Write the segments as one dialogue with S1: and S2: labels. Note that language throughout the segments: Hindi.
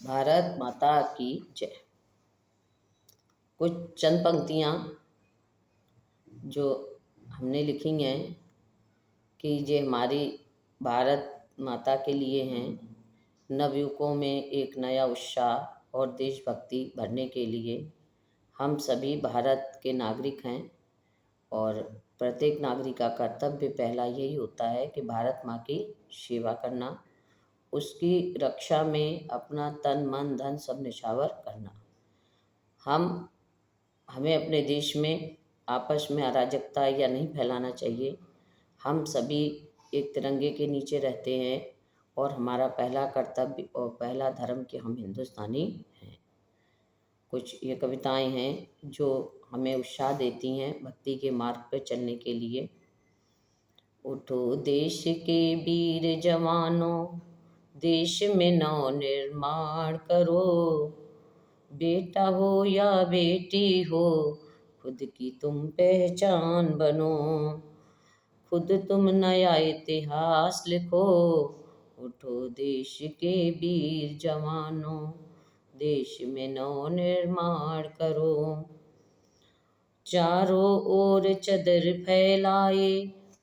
S1: भारत माता की जय। कुछ चंद पंक्तियाँ जो हमने लिखी हैं कि ये हमारी भारत माता के लिए हैं। नवयुवकों में एक नया उत्साह और देशभक्ति भरने के लिए हम सभी भारत के नागरिक हैं और प्रत्येक नागरिक का कर्तव्य पहला यही होता है कि भारत माँ की सेवा करना, उसकी रक्षा में अपना तन मन धन सब न्यौछावर करना। हमें अपने देश में आपस में अराजकता या नहीं फैलाना चाहिए। हम सभी एक तिरंगे के नीचे रहते हैं और हमारा पहला कर्तव्य और पहला धर्म कि हम हिंदुस्तानी हैं। कुछ ये कविताएं हैं जो हमें उत्साह देती हैं भक्ति के मार्ग पर चलने के लिए। उठो देश के वीर जवानों, देश में नव निर्माण करो। बेटा हो या बेटी हो, खुद की तुम पहचान बनो। खुद तुम नया इतिहास लिखो। उठो देश के वीर जवानों, देश में नव निर्माण करो। चारों ओर चदर फैलाए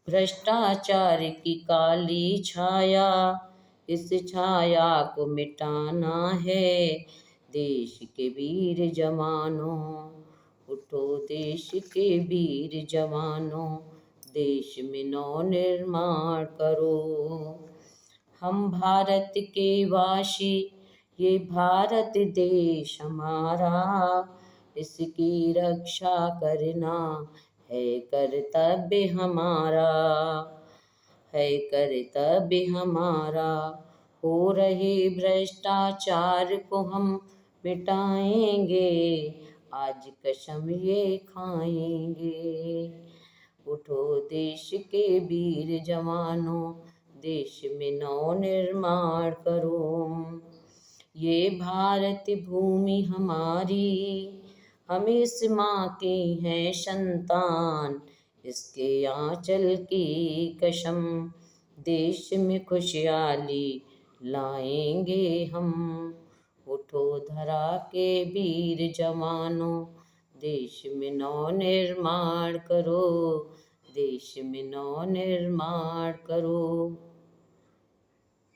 S1: भ्रष्टाचार की काली छाया, इस छाया को मिटाना है देश के वीर जवानों। उठो देश के वीर जवानों, देश में नव निर्माण करो। हम भारत के वासी, ये भारत देश हमारा, इसकी रक्षा करना है कर्तव्य हमारा, है कर्तव्य हमारा। हो रहे भ्रष्टाचार को हम मिटाएंगे, आज कसम ये खाएंगे। उठो देश के वीर जवानों, देश में नव निर्माण करो। ये भारत भूमि हमारी, हम इस माँ की हैं संतान, इसके आंचल की कसम देश में खुशहाली लाएंगे हम। उठो धरा के वीर जवानों, देश में नव निर्माण करो, देश में नव निर्माण करो।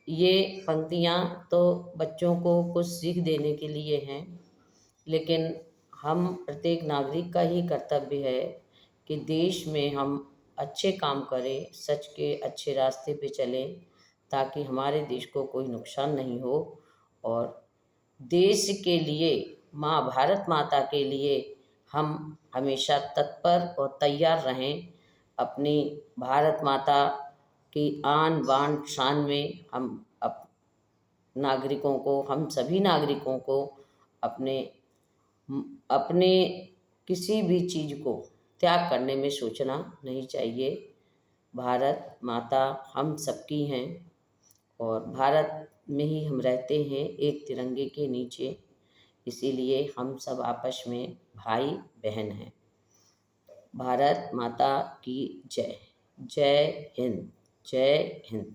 S1: ये पंक्तियाँ तो बच्चों को कुछ सीख देने के लिए हैं, लेकिन हम प्रत्येक नागरिक का ही कर्तव्य है कि देश में हम अच्छे काम करें, सच के अच्छे रास्ते पे चलें, ताकि हमारे देश को कोई नुकसान नहीं हो। और देश के लिए, माँ भारत माता के लिए हम हमेशा तत्पर और तैयार रहें। अपनी भारत माता की आन बान शान में हम नागरिकों को, हम सभी नागरिकों को अपने किसी भी चीज़ को त्याग करने में सोचना नहीं चाहिए। भारत माता हम सबकी हैं और भारत में ही हम रहते हैं एक तिरंगे के नीचे, इसीलिए हम सब आपस में भाई बहन हैं। भारत माता की जय। जय हिंद, जय हिंद।